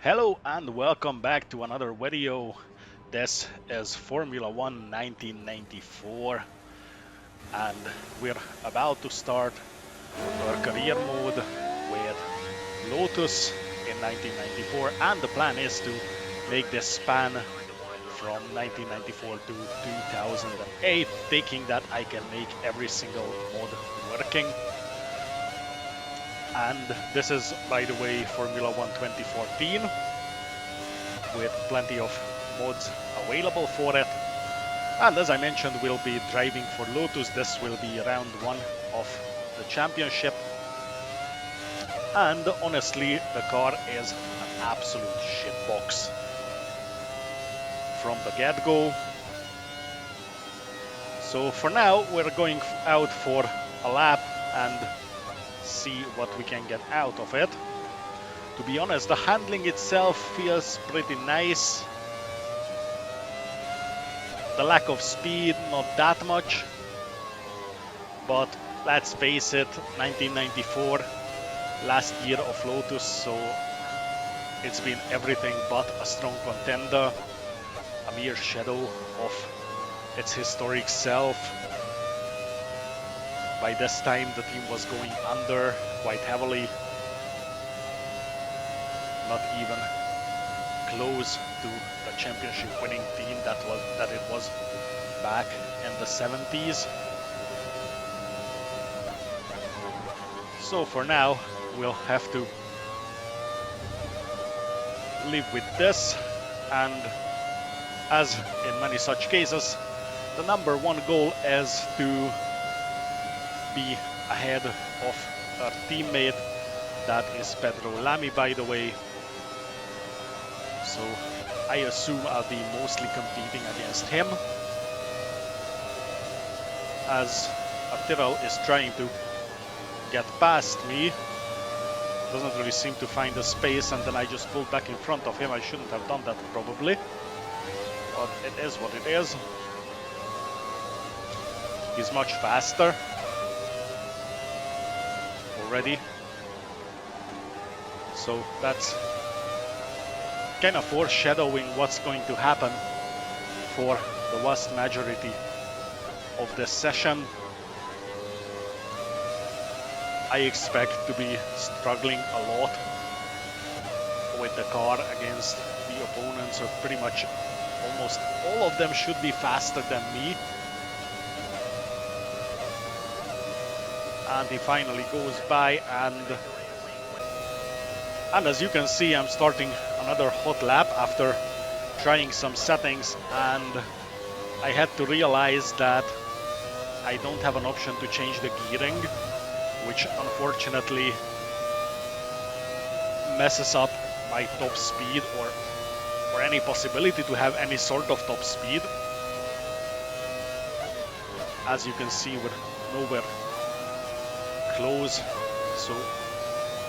Hello and welcome back to another video. This is Formula 1 1994 and we're about to start our career mode with Lotus in 1994, and the plan is to make this span from 1994 to 2008, thinking that I can make every single mod working. And this is, by the way, Formula 1 2014 with plenty of mods available for it. And as I mentioned, we'll be driving for Lotus. This will be round one of the championship. And honestly, the car is an absolute shitbox from the get-go. So for now, we're going out for a lap and see what we can get out of it. To be honest, the handling itself feels pretty nice. The lack of speed, not that much. But let's face it, 1994, last year of Lotus, so it's been everything but a strong contender. A mere shadow of its historic self. By this time, the team was going under quite heavily. Not even close to the championship winning team that it was back in the 70s. So for now, we'll have to live with this, and as in many such cases, the number one goal is to be ahead of our teammate. That is Pedro Lamy, by the way. So I assume I'll be mostly competing against him, as Arturo is trying to get past me. Doesn't really seem to find a space, and then I just pulled back in front of him. I shouldn't have done that probably, but it is what it is. He's much faster already, so that's kind of foreshadowing what's going to happen for the vast majority of this session. I expect to be struggling a lot with the car against the opponents, so pretty much almost all of them should be faster than me. And he finally goes by, and as you can see, I'm starting another hot lap after trying some settings, and I had to realize that I don't have an option to change the gearing, which unfortunately messes up my top speed or any possibility to have any sort of top speed. As you can see, we're nowhere close, so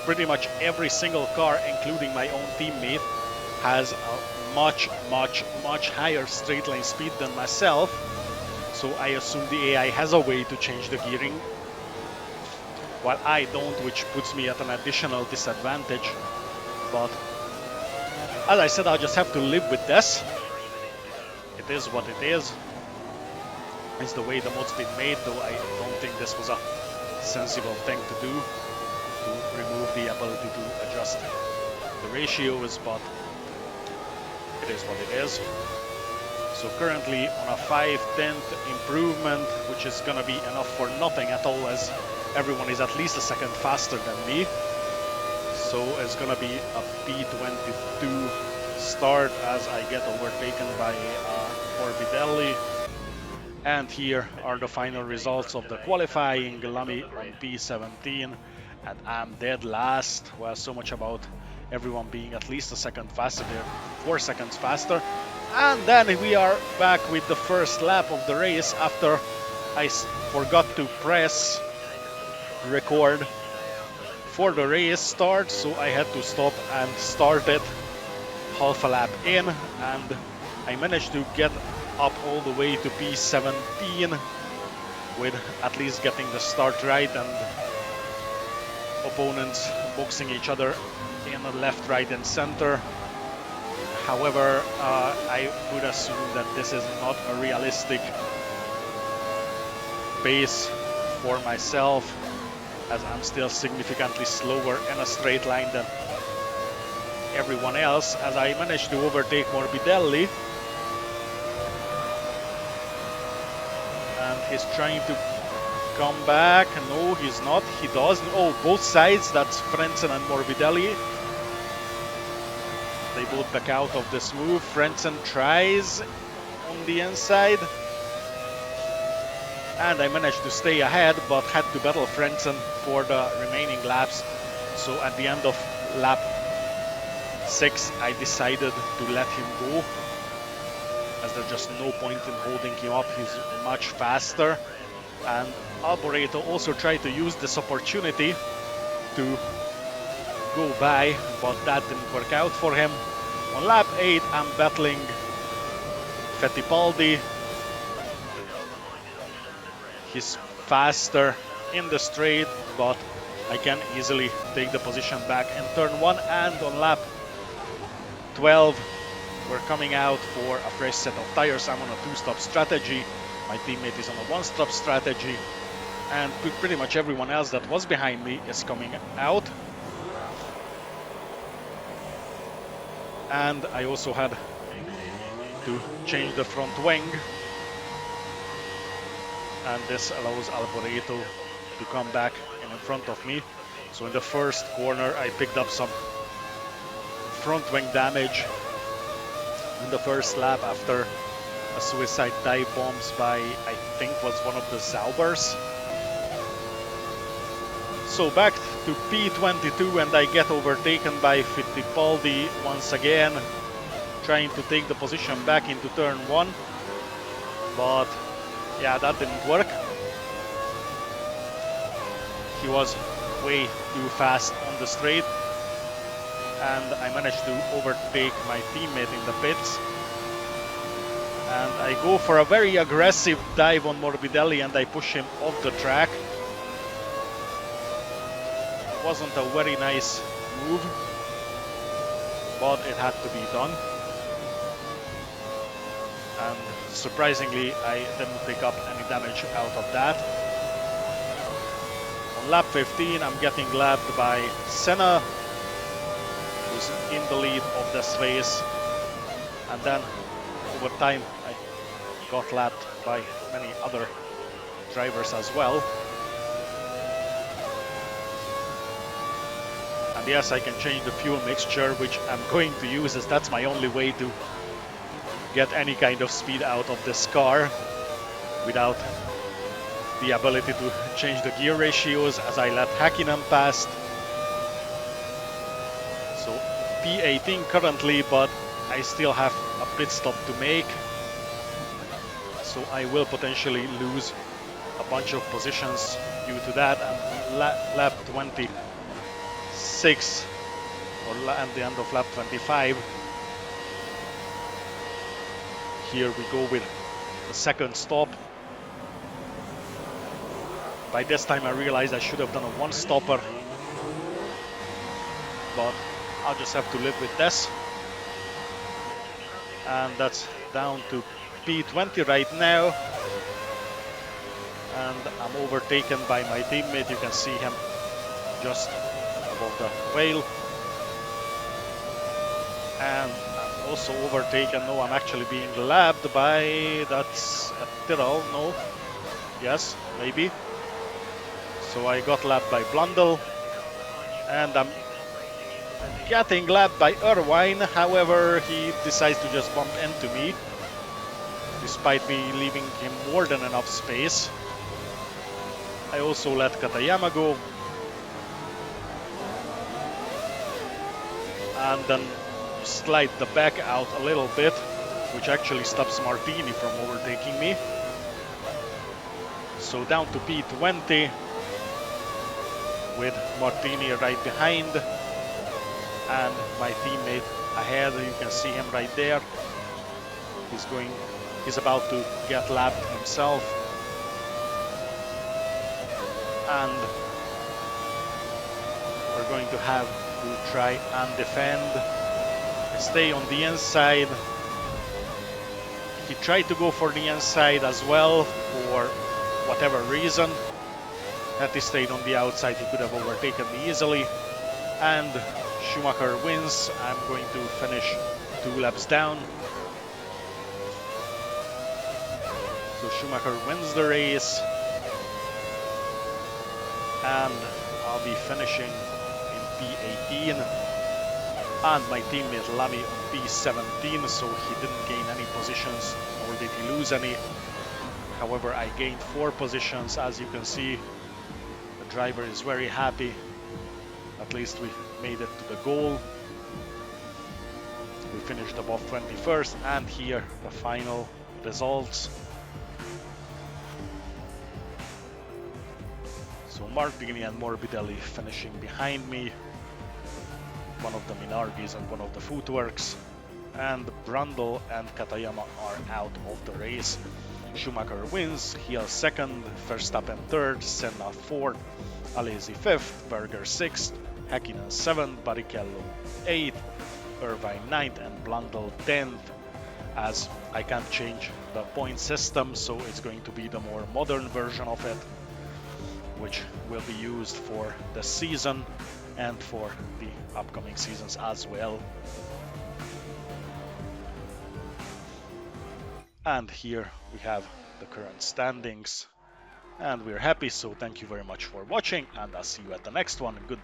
pretty much every single car, including my own teammate, has a much higher straight line speed than myself. So I assume the AI has a way to change the gearing, while I don't, which puts me at an additional disadvantage. But as I said, I'll just have to live with this. It is what it is. It's the way the mod's been made, though I don't think this was a sensible thing to do, to remove the ability to adjust the ratios, but it is what it is. So currently on a 5/10 improvement, which is gonna be enough for nothing at all, as everyone is at least a second faster than me. So it's gonna be a P22 start as I get overtaken by Morbidelli. And here are the final results of the qualifying. Lamy on P17, and I'm dead last. Well, so much about everyone being at least a second faster there, 4 seconds faster. And then we are back with the first lap of the race after I forgot to press record for the race start, so I had to stop and start it half a lap in, and I managed to get up all the way to P17 with at least getting the start right, and opponents boxing each other in the left, right, and center. However, I would assume that this is not a realistic pace for myself, as I'm still significantly slower in a straight line than everyone else, as I managed to overtake Morbidelli. And he's trying to come back. No, he's not. He does. Oh, both sides. That's Frentzen and Morbidelli. They both back out of this move. Frentzen tries on the inside. And I managed to stay ahead, but had to battle Frentzen for the remaining laps. So at the end of lap 6, I decided to let him go, as there's just no point in holding him up. He's much faster. And Alboreto also tried to use this opportunity to go by, but that didn't work out for him. On lap 8, I'm battling Fittipaldi. He's faster in the straight, but I can easily take the position back in turn 1. And on lap 12, we're coming out for a fresh set of tires. I'm on a 2-stop strategy. My teammate is on a 1-stop strategy. And pretty much everyone else that was behind me is coming out. And I also had to change the front wing. And this allows Alboreto to come back in front of me. So in the first corner, I picked up some front wing damage in the first lap after a suicide dive bombs by, I think was one of the Zaubers. So back to P22, and I get overtaken by Fittipaldi once again, trying to take the position back into turn 1. But yeah, that didn't work. He was way too fast on the straight, and I managed to overtake my teammate in the pits. And I go for a very aggressive dive on Morbidelli, and I push him off the track. It wasn't a very nice move, but it had to be done. And surprisingly, I didn't pick up any damage out of that. On lap 15, I'm getting lapped by Senna, who's in the lead of this race. And then over time, I got lapped by many other drivers as well. And yes, I can change the fuel mixture, which I'm going to use, as that's my only way to get any kind of speed out of this car without the ability to change the gear ratios, as I let Häkkinen past. So P18 currently, but I still have a pit stop to make. So I will potentially lose a bunch of positions due to that. And lap 26, or at the end of lap 25, here we go with the second stop. By this time I realized I should have done a 1-stopper, but I'll just have to live with this. And that's down to P20 right now. And I'm overtaken by my teammate. You can see him just above the whale. And I'm also overtaken. No, I'm actually being lapped by, that's a Tyrrell. No, yes, maybe. So I got lapped by Blundell, and I'm getting lapped by Irvine. However, he decides to just bump into me, despite me leaving him more than enough space. I also let Katayama go, and then slide the back out a little bit, which actually stops Martini from overtaking me. So down to P20, with Martini right behind and my teammate ahead. You can see him right there. He's about to get lapped himself. And we're going to have to try and defend, stay on the inside. He tried to go for the inside as well for whatever reason. Had he stayed on the outside, he could have overtaken me easily. And Schumacher wins. I'm going to finish 2 laps down. So Schumacher wins the race. And I'll be finishing in P18. And my teammate Lamy on P17, so he didn't gain any positions, nor did he lose any. However, I gained 4 positions. As you can see, the driver is very happy. At least we made it to the goal. We finished above 21st, and here the final results. So Martini and Morbidelli finishing behind me. One of the Minardis and one of the Footworks. And Brundle and Katayama are out of the race. Schumacher wins, Hill second, Verstappen third, Senna fourth, Alesi fifth, Berger sixth, Häkkinen 7th, Barrichello 8th, Irvine 9th, and Blundell 10th. As I can't change the point system, so it's going to be the more modern version of it, which will be used for the season and for the upcoming seasons as well. And here we have the current standings, and we're happy, so thank you very much for watching, and I'll see you at the next one. Good